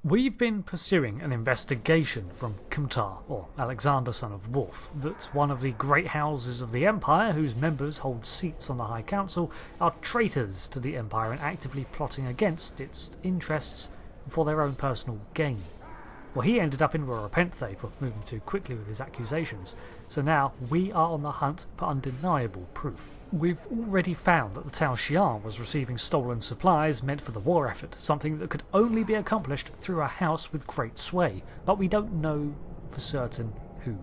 We've been pursuing an investigation from Kimtar, or Alexander son of Worf, that one of the great houses of the Empire, whose members hold seats on the High Council, are traitors to the Empire and actively plotting against its interests for their own personal gain. Well, he ended up in Rorapenthe for moving too quickly with his accusations, so now we are on the hunt for undeniable proof. We've already found that the Tal Shiar was receiving stolen supplies meant for the war effort, something that could only be accomplished through a house with great sway, but we don't know for certain who.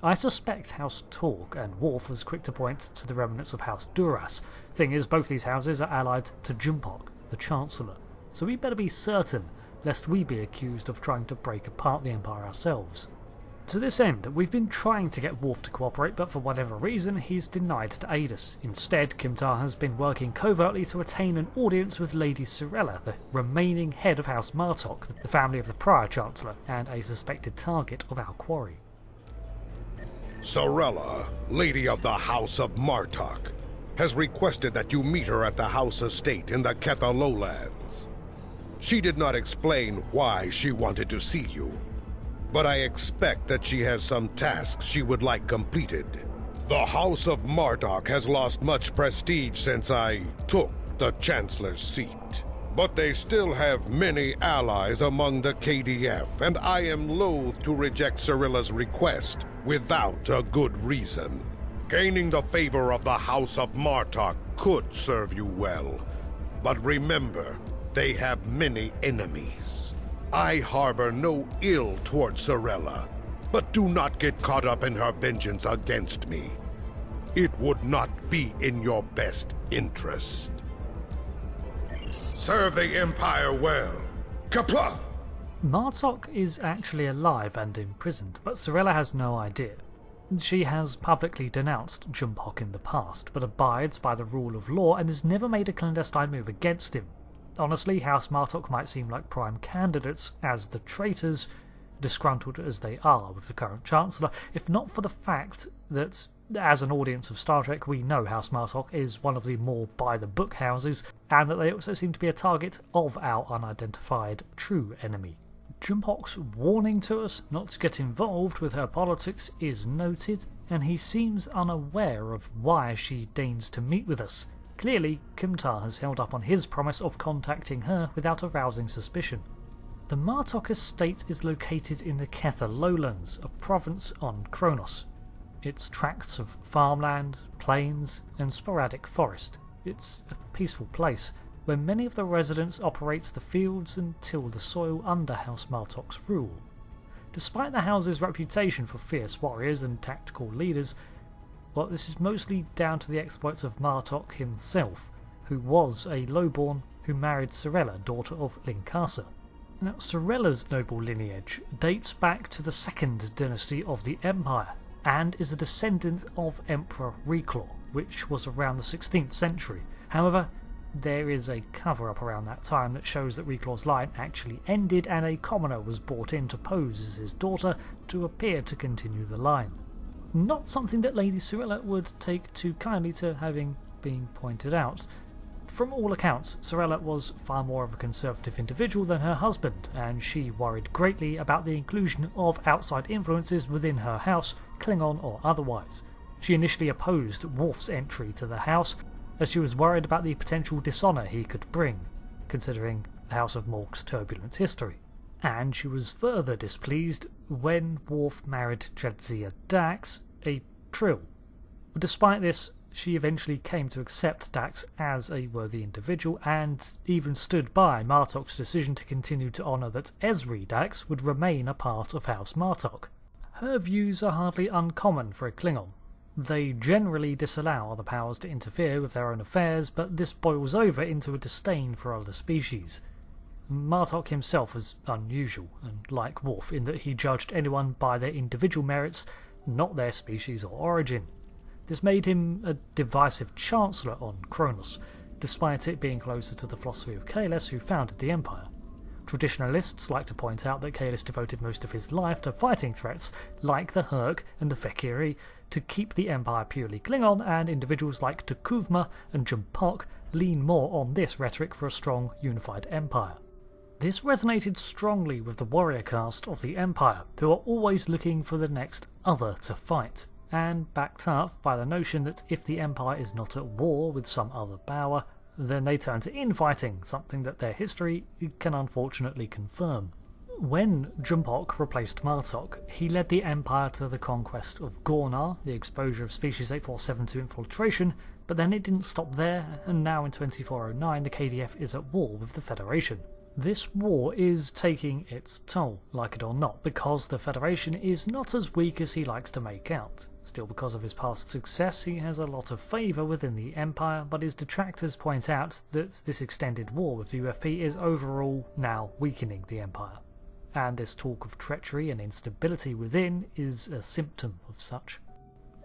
I suspect House Torg, and Worf was quick to point to the remnants of House Duras. Thing is, both these houses are allied to Jumpok, the Chancellor, so we better be certain, lest we be accused of trying to break apart the Empire ourselves. To this end, we've been trying to get Worf to cooperate, but for whatever reason he's denied to aid us. Instead, Kimtar has been working covertly to attain an audience with Lady Sirella, the remaining head of House Martok, the family of the prior Chancellor, and a suspected target of our quarry. Sirella, Lady of the House of Martok, has requested that you meet her at the House Estate in the Ketha Lowlands. She did not explain why she wanted to see you, but I expect that she has some tasks she would like completed. The House of Martok has lost much prestige since I took the Chancellor's seat, but they still have many allies among the KDF, and I am loath to reject Sirella's request without a good reason. Gaining the favor of the House of Martok could serve you well, but remember, they have many enemies. I harbor no ill towards Sirella, but do not get caught up in her vengeance against me. It would not be in your best interest. Serve the Empire well. Kapla! Martok is actually alive and imprisoned, but Sirella has no idea. She has publicly denounced Jumpok in the past, but abides by the rule of law and has never made a clandestine move against him. Honestly, House Martok might seem like prime candidates as the traitors, disgruntled as they are with the current Chancellor, if not for the fact that, as an audience of Star Trek, we know House Martok is one of the more by-the-book houses, and that they also seem to be a target of our unidentified true enemy. Jumpok's warning to us not to get involved with her politics is noted, and he seems unaware of why she deigns to meet with us. Clearly, Kimtar has held up on his promise of contacting her without arousing suspicion. The Martok estate is located in the Ketha Lowlands, a province on Qo'Nos. It's tracts of farmland, plains, and sporadic forest. It's a peaceful place, where many of the residents operate the fields and till the soil under House Martok's rule. Despite the house's reputation for fierce warriors and tactical leaders, well, this is mostly down to the exploits of Martok himself, who was a lowborn who married Sirella, daughter of Linkasa. Now, Sirella's noble lineage dates back to the second dynasty of the Empire, and is a descendant of Emperor Reclaw, which was around the 16th century. However, there is a cover-up around that time that shows that Reclaw's line actually ended and a commoner was brought in to pose as his daughter to appear to continue the line. Not something that Lady Sirella would take too kindly to having been pointed out. From all accounts, Sirella was far more of a conservative individual than her husband, and she worried greatly about the inclusion of outside influences within her house, Klingon or otherwise. She initially opposed Worf's entry to the house, as she was worried about the potential dishonour he could bring, considering the House of Mork's turbulent history. And she was further displeased when Worf married Jadzia Dax, a Trill. Despite this, she eventually came to accept Dax as a worthy individual, and even stood by Martok's decision to continue to honour that Ezri Dax would remain a part of House Martok. Her views are hardly uncommon for a Klingon. They generally disallow other powers to interfere with their own affairs, but this boils over into a disdain for other species. Martok himself was unusual, and like Worf, in that he judged anyone by their individual merits, not their species or origin. This made him a divisive chancellor on Qo'Nos, despite it being closer to the philosophy of Kahless, who founded the Empire. Traditionalists like to point out that Kahless devoted most of his life to fighting threats like the Herc and the Fekiri to keep the Empire purely Klingon, and individuals like T'Kuvma and Jumpok lean more on this rhetoric for a strong, unified empire. This resonated strongly with the warrior caste of the Empire, who are always looking for the next other to fight, and backed up by the notion that if the Empire is not at war with some other power, then they turn to infighting, something that their history can unfortunately confirm. When Jumpok replaced Martok, he led the Empire to the conquest of Qo'Nos, the exposure of Species 847 to infiltration, but then it didn't stop there, and now in 2409 the KDF is at war with the Federation. This war is taking its toll, like it or not, because the Federation is not as weak as he likes to make out. Still, because of his past success, he has a lot of favour within the Empire, but his detractors point out that this extended war with the UFP is overall now weakening the Empire. And this talk of treachery and instability within is a symptom of such.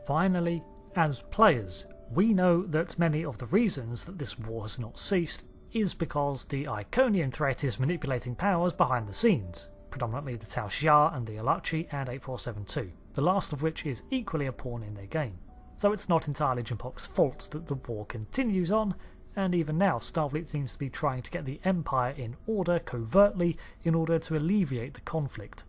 Finally, as players, we know that many of the reasons that this war has not ceased is because the Iconian threat is manipulating powers behind the scenes, predominantly the Tal Shiar and the Alachi and 8472, the last of which is equally a pawn in their game. So it's not entirely Jumpok's fault that the war continues on, and even now Starfleet seems to be trying to get the Empire in order covertly in order to alleviate the conflict.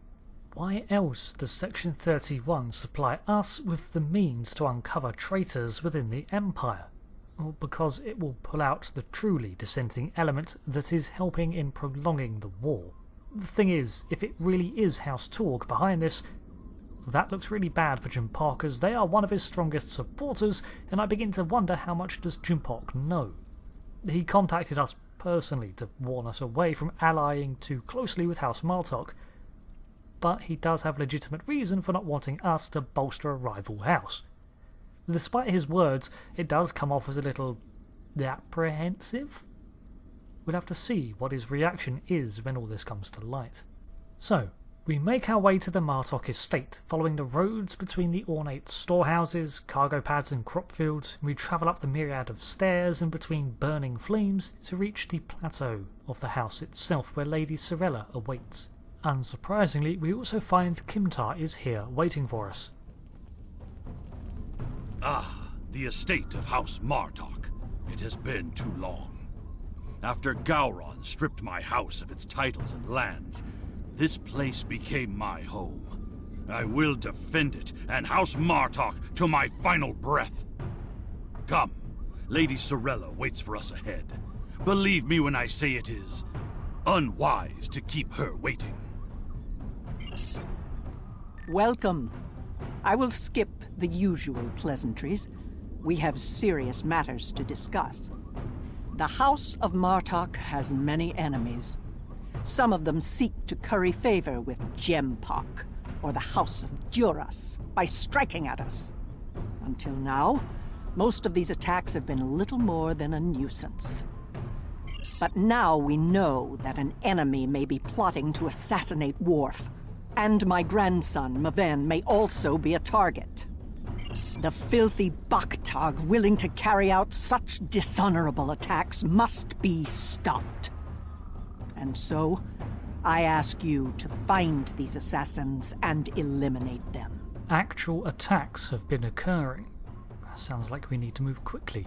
Why else does Section 31 supply us with the means to uncover traitors within the Empire? Well, because it will pull out the truly dissenting element that is helping in prolonging the war. The thing is, if it really is House Torg behind this, that looks really bad for Jumpok, as they are one of his strongest supporters, and I begin to wonder how much does Jumpok know. He contacted us personally to warn us away from allying too closely with House Martok, but he does have legitimate reason for not wanting us to bolster a rival house. Despite his words, it does come off as a little apprehensive. We'll have to see what his reaction is when all this comes to light. So, we make our way to the Martok estate, following the roads between the ornate storehouses, cargo pads and crop fields. We travel up the myriad of stairs and between burning flames to reach the plateau of the house itself, where Lady Sirella awaits. Unsurprisingly, we also find Kimtar is here waiting for us. Ah, the estate of House Martok. It has been too long. After Gowron stripped my house of its titles and lands, this place became my home. I will defend it and House Martok to my final breath. Come, Lady Sirella waits for us ahead. Believe me when I say it is unwise to keep her waiting. Welcome. I will skip the usual pleasantries. We have serious matters to discuss. The House of Martok has many enemies. Some of them seek to curry favor with Jumpok, or the House of Duras, by striking at us. Until now, most of these attacks have been little more than a nuisance. But now we know that an enemy may be plotting to assassinate Worf, and my grandson, Maven, may also be a target. The filthy Baktag willing to carry out such dishonorable attacks must be stopped. And so, I ask you to find these assassins and eliminate them. Actual attacks have been occurring. Sounds like we need to move quickly.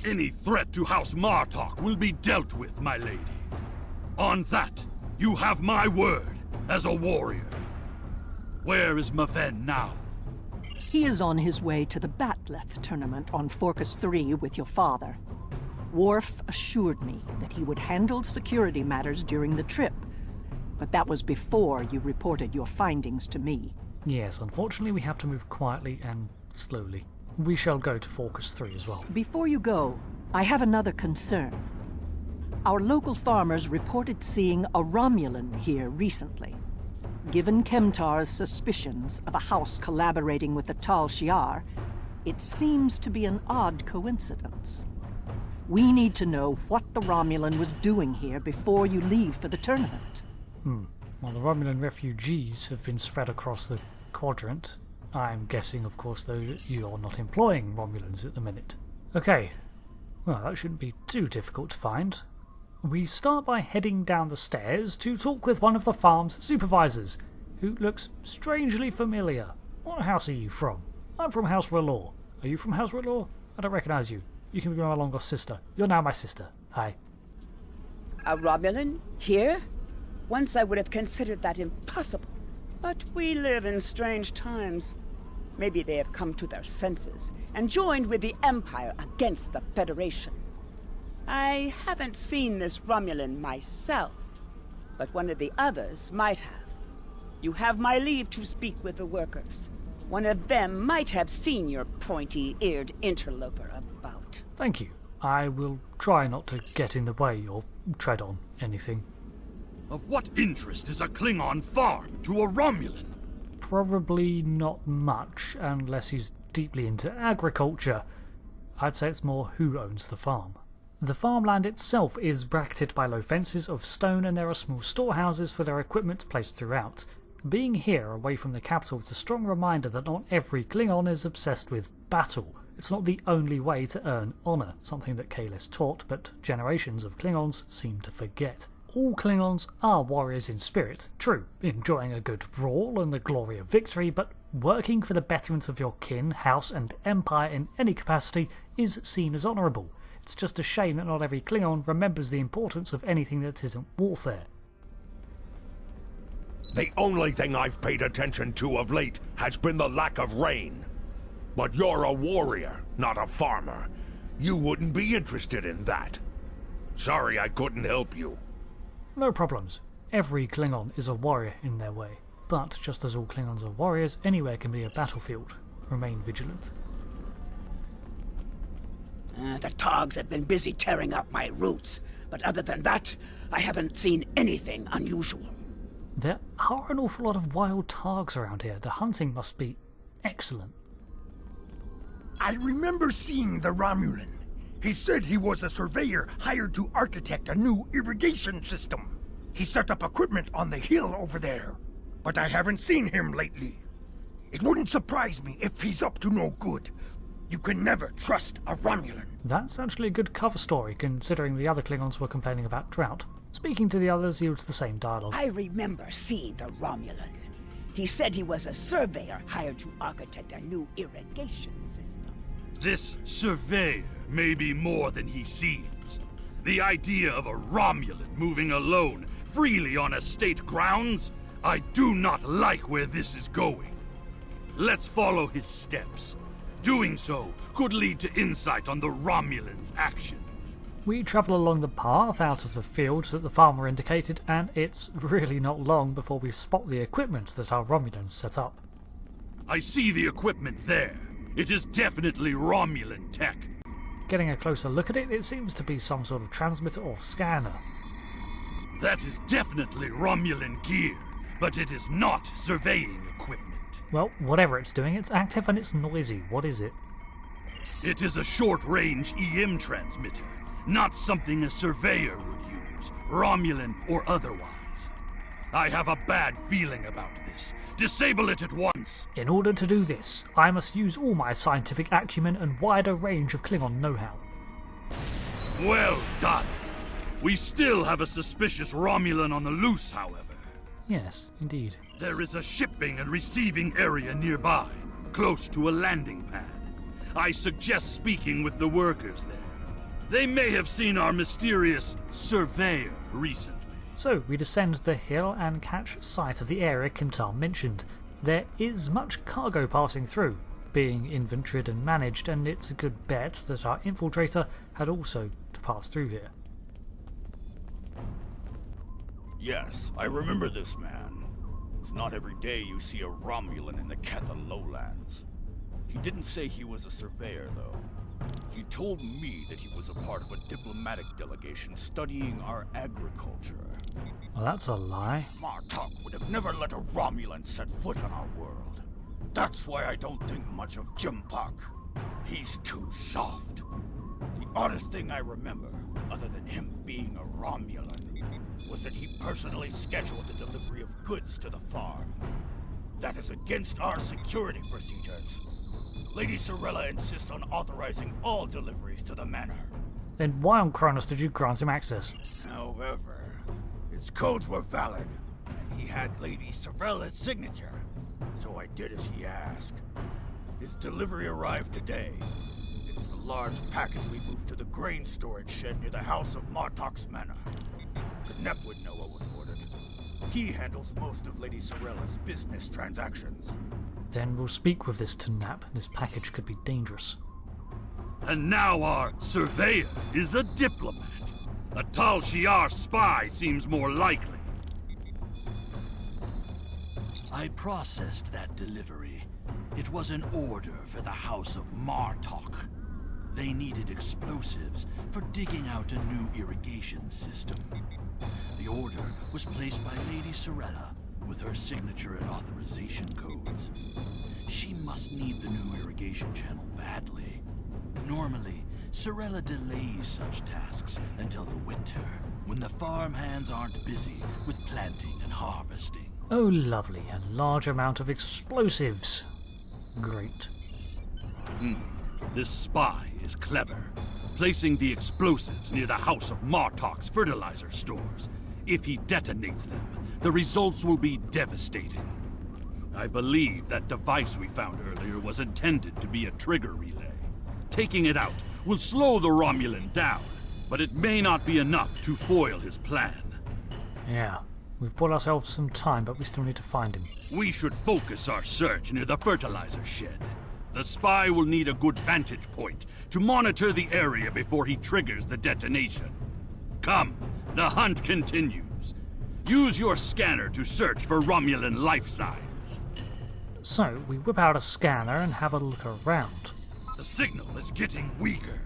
Any threat to House Martok will be dealt with, my lady. On that, you have my word as a warrior. Where is Maven now? He is on his way to the Batleth tournament on Forcus 3 with your father. Worf assured me that he would handle security matters during the trip, but that was before you reported your findings to me. Yes, unfortunately we have to move quietly and slowly. We shall go to Forcus 3 as well. Before you go, I have another concern. Our local farmers reported seeing a Romulan here recently. Given Kemtar's suspicions of a house collaborating with the Tal Shiar, it seems to be an odd coincidence. We need to know what the Romulan was doing here before you leave for the tournament. Well, the Romulan refugees have been spread across the quadrant. I'm guessing, of course, though, that you're not employing Romulans at the minute. Okay, well, that shouldn't be too difficult to find. We start by heading down the stairs to talk with one of the farm's supervisors, who looks strangely familiar. What house are you from? I'm from House R'hllor. Are you from House R'hllor? I don't recognise you. You can be my long-lost sister. You're now my sister. Hi. A Romulan? Here? Once I would have considered that impossible. But we live in strange times. Maybe they have come to their senses and joined with the Empire against the Federation. I haven't seen this Romulan myself, but one of the others might have. You have my leave to speak with the workers. One of them might have seen your pointy-eared interloper about. Thank you. I will try not to get in the way or tread on anything. Of what interest is a Klingon farm to a Romulan? Probably not much, unless he's deeply into agriculture. I'd say it's more who owns the farm. The farmland itself is bracketed by low fences of stone, and there are small storehouses for their equipment placed throughout. Being here, away from the capital, is a strong reminder that not every Klingon is obsessed with battle. It's not the only way to earn honour, something that Kalis taught, but generations of Klingons seem to forget. All Klingons are warriors in spirit, true, enjoying a good brawl and the glory of victory, but working for the betterment of your kin, house and empire in any capacity is seen as honourable. It's just a shame that not every Klingon remembers the importance of anything that isn't warfare. The only thing I've paid attention to of late has been the lack of rain. But you're a warrior, not a farmer. You wouldn't be interested in that. Sorry I couldn't help you. No problems. Every Klingon is a warrior in their way. But just as all Klingons are warriors, anywhere can be a battlefield. Remain vigilant. The Togs have been busy tearing up my roots, but other than that, I haven't seen anything unusual. There are an awful lot of wild Targs around here. The hunting must be excellent. I remember seeing the Romulan. He said he was a surveyor hired to architect a new irrigation system. He set up equipment on the hill over there, but I haven't seen him lately. It wouldn't surprise me if he's up to no good. You can never trust a Romulan. That's actually a good cover story, considering the other Klingons were complaining about drought. Speaking to the others yields the same dialogue. I remember seeing the Romulan. He said he was a surveyor hired to architect a new irrigation system. This surveyor may be more than he seems. The idea of a Romulan moving alone, freely on estate grounds? I do not like where this is going. Let's follow his steps. Doing so could lead to insight on the Romulan's actions. We travel along the path out of the fields that the farmer indicated, and it's really not long before we spot the equipment that our Romulans set up. I see the equipment there. It is definitely Romulan tech. Getting a closer look at it, it seems to be some sort of transmitter or scanner. That is definitely Romulan gear, but it is not surveying equipment. Well, whatever it's doing, it's active and it's noisy. What is it? It is a short-range EM transmitter, not something a surveyor would use, Romulan or otherwise. I have a bad feeling about this. Disable it at once! In order to do this, I must use all my scientific acumen and wider range of Klingon know-how. Well done! We still have a suspicious Romulan on the loose, however. Yes, indeed. There is a shipping and receiving area nearby, close to a landing pad. I suggest speaking with the workers there. They may have seen our mysterious surveyor recently. So, we descend the hill and catch sight of the area Kimtar mentioned. There is much cargo passing through, being inventoried and managed, and it's a good bet that our infiltrator had also to pass through here. Yes, I remember this man. It's not every day you see a Romulan in the Ketha lowlands. He didn't say he was a surveyor, though. He told me that he was a part of a diplomatic delegation studying our agriculture. Well, that's a lie. Martok would have never let a Romulan set foot on our world. That's why I don't think much of Jumpak. He's too soft. The oddest thing I remember, other than him being a Romulan, was that he personally scheduled the delivery of goods to the farm. That is against our security procedures. Lady Sirella insists on authorizing all deliveries to the manor. Then why on Qo'Nos did you grant him access? However, his codes were valid, and he had Lady Sirella's signature, so I did as he asked. His delivery arrived today. It is the large package we moved to the grain storage shed near the House of Martok's manor. Knep would know what was ordered. He handles most of Lady Sirella's business transactions. Then we'll speak with this Knap. This package could be dangerous. And now our surveyor is a diplomat. A Tal Shiar spy seems more likely. I processed that delivery. It was an order for the House of Martok. They needed explosives for digging out a new irrigation system. The order was placed by Lady Sirella with her signature and authorization codes. She must need the new irrigation channel badly. Normally, Sirella delays such tasks until the winter, when the farm hands aren't busy with planting and harvesting. Oh lovely, a large amount of explosives. Great. This spy is clever, placing the explosives near the House of Martok's fertilizer stores. If he detonates them, the results will be devastating. I believe that device we found earlier was intended to be a trigger relay. Taking it out will slow the Romulan down, but it may not be enough to foil his plan. Yeah, we've bought ourselves some time, but we still need to find him. We should focus our search near the fertilizer shed. The spy will need a good vantage point to monitor the area before he triggers the detonation. Come, the hunt continues. Use your scanner to search for Romulan life signs. So, we whip out a scanner and have a look around. The signal is getting weaker.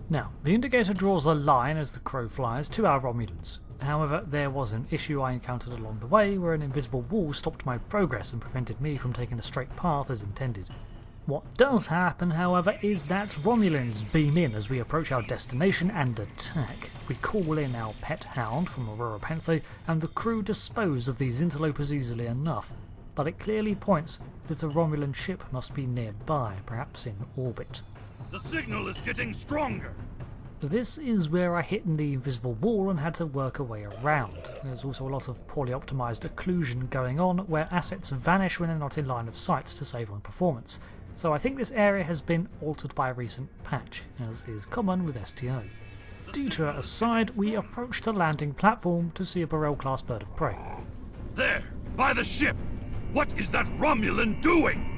Now, the indicator draws a line as the crow flies to our Romulans. However, there was an issue I encountered along the way where an invisible wall stopped my progress and prevented me from taking a straight path as intended. What does happen, however, is that Romulans beam in as we approach our destination and attack. We call in our pet hound from Aurora Panther, and the crew dispose of these interlopers easily enough. But it clearly points that a Romulan ship must be nearby, perhaps in orbit. The signal is getting stronger. This is where I hit the invisible wall and had to work a way around. There's also a lot of poorly optimised occlusion going on, where assets vanish when they're not in line of sight to save on performance. So I think this area has been altered by a recent patch, as is common with STO. Detour aside, we approach the landing platform to see a Burrell-class bird of prey. There, by the ship! What is that Romulan doing?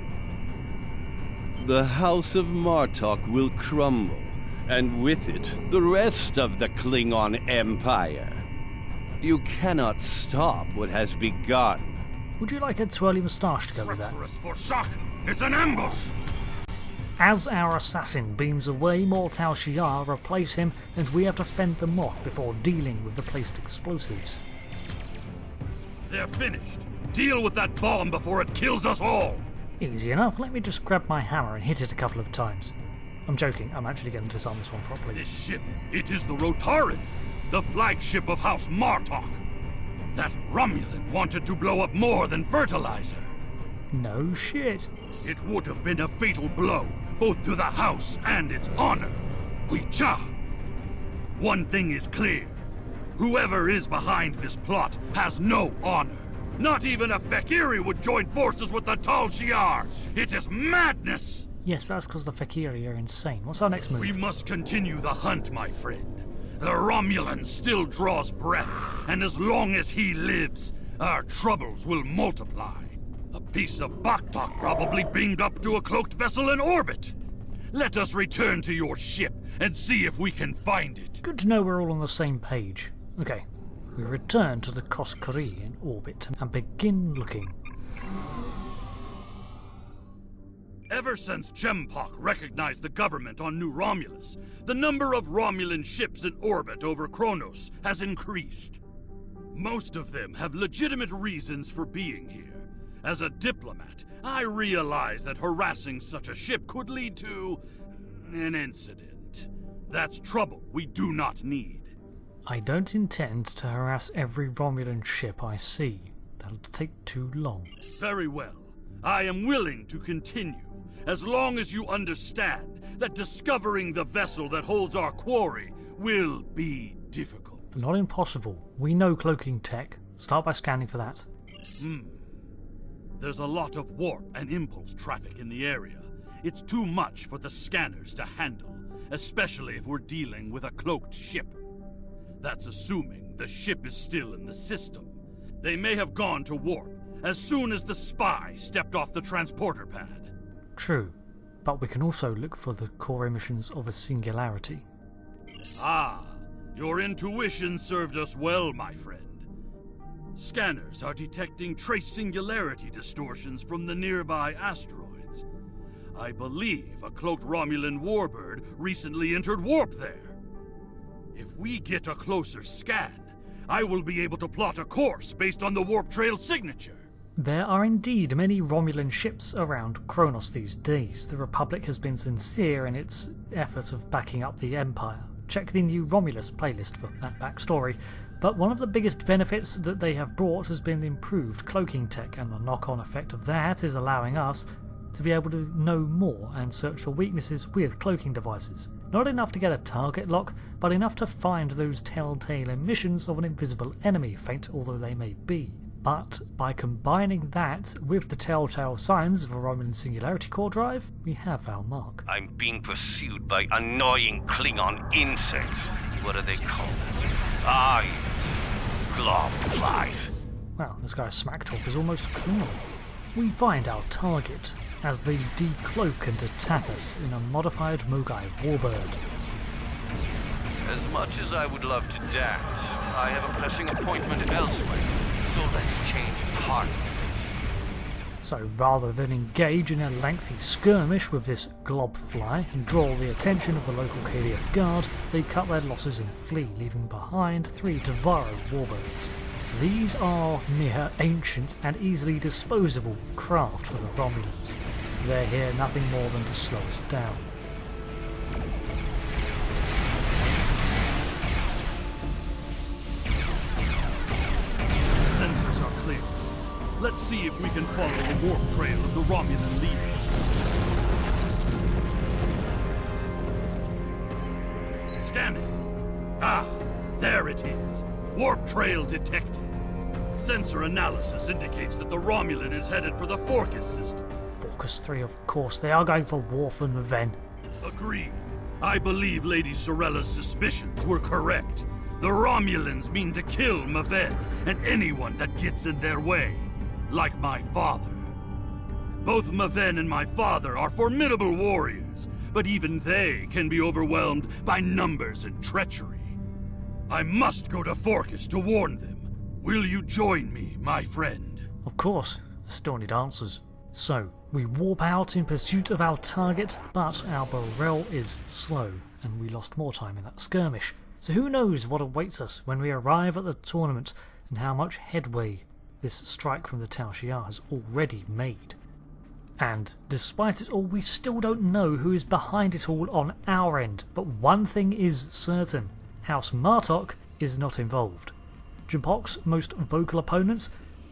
The House of Martok will crumble, and with it, the rest of the Klingon Empire. You cannot stop what has begun. Would you like a twirly moustache to go with that? Treacherous for shock! It's an ambush! As our assassin beams away, more Tal Shiar replace him, and we have to fend them off before dealing with the placed explosives. They're finished. Deal with that bomb before it kills us all! Easy enough, let me just grab my hammer and hit it a couple of times. I'm joking, I'm actually going to disarm this one properly. This ship, it is the Rotaran, the flagship of House Martok. That Romulan wanted to blow up more than fertilizer. No shit. It would have been a fatal blow, both to the House and its honor. Huicha! One thing is clear. Whoever is behind this plot has no honor. Not even a Fekiri would join forces with the Tal Shiar. It is madness! Yes, that's because the Fekiri are insane. What's our next move? We must continue the hunt, my friend. The Romulan still draws breath, and as long as he lives, our troubles will multiply. A piece of Baktok probably beamed up to a cloaked vessel in orbit. Let us return to your ship and see if we can find it. Good to know we're all on the same page. Okay, we return to the Koskari in orbit and begin looking. Ever since Jempok recognized the government on New Romulus, the number of Romulan ships in orbit over Qo'Nos has increased. Most of them have legitimate reasons for being here. As a diplomat, I realize that harassing such a ship could lead to an incident. That's trouble we do not need. I don't intend to harass every Romulan ship I see. That'll take too long. Very well. I am willing to continue, as long as you understand that discovering the vessel that holds our quarry will be difficult. But not impossible. We know cloaking tech. Start by scanning for that. There's a lot of warp and impulse traffic in the area. It's too much for the scanners to handle, especially if we're dealing with a cloaked ship. That's assuming the ship is still in the system. They may have gone to warp as soon as the spy stepped off the transporter pad. True, but we can also look for the core emissions of a singularity. Ah, your intuition served us well, my friend. Scanners are detecting trace singularity distortions from the nearby asteroids. I believe a cloaked Romulan warbird recently entered warp there. If we get a closer scan, I will be able to plot a course based on the warp trail signature. There are indeed many Romulan ships around Qo'Nos these days. The Republic has been sincere in its effort of backing up the Empire. Check the new Romulus playlist for that backstory. But one of the biggest benefits that they have brought has been improved cloaking tech, and the knock-on effect of that is allowing us to be able to know more and search for weaknesses with cloaking devices. Not enough to get a target lock, but enough to find those telltale emissions of an invisible enemy, faint although they may be. But by combining that with the telltale signs of a Romulan Singularity Core drive, we have our mark. I'm being pursued by annoying Klingon insects. What are they called? Ah, glob flies. Wow, this guy's smack talk is almost Klingon. We find our target as they decloak and attack us in a modified Mogai warbird. As much as I would love to dance, I have a pressing appointment elsewhere. So let's change target. So rather than engage in a lengthy skirmish with this globfly and draw the attention of the local KDF guard, they cut their losses and flee, leaving behind 3 Tavaro warbirds. These are mere ancient and easily disposable craft for the Romulans. They're here nothing more than to slow us down. Sensors are clear. Let's see if we can follow the warp trail of the Romulan leader. Scanning. Ah, there it is. Warp trail detected. Sensor analysis indicates that the Romulan is headed for the Forcus system. Focus 3, of course. They are going for Worf and Maven. Agreed. I believe Lady Sirella's suspicions were correct. The Romulans mean to kill Maven and anyone that gets in their way. Like my father. Both Maven and my father are formidable warriors, but even they can be overwhelmed by numbers and treachery. I must go to Forcus to warn them. Will you join me, my friend? Of course, I still need answers. So, we warp out in pursuit of our target, but our barrel is slow, and we lost more time in that skirmish. So who knows what awaits us when we arrive at the tournament, and how much headway this strike from the Tal Shiar has already made. And despite it all, we still don't know who is behind it all on our end, but one thing is certain. House Martok is not involved. Jumpok's most vocal opponents,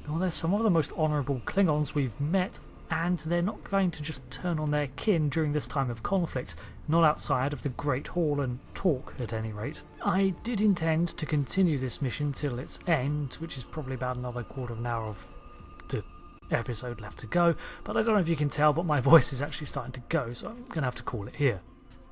well, they're some of the most honourable Klingons we've met, and they're not going to just turn on their kin during this time of conflict, not outside of the Great Hall and talk at any rate. I did intend to continue this mission till its end, which is probably about another quarter of an hour of the episode left to go, but I don't know if you can tell, but my voice is actually starting to go, so I'm going to have to call it here.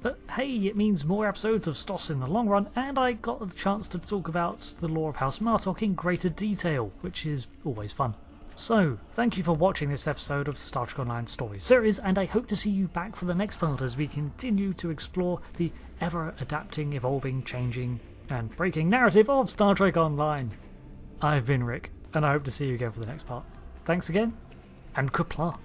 But hey, it means more episodes of Stos in the long run, and I got the chance to talk about the lore of House Martok in greater detail, which is always fun. So, thank you for watching this episode of Star Trek Online Story Series, and I hope to see you back for the next part as we continue to explore the ever-adapting, evolving, changing, and breaking narrative of Star Trek Online. I've been Rick, and I hope to see you again for the next part. Thanks again, and Qapla'.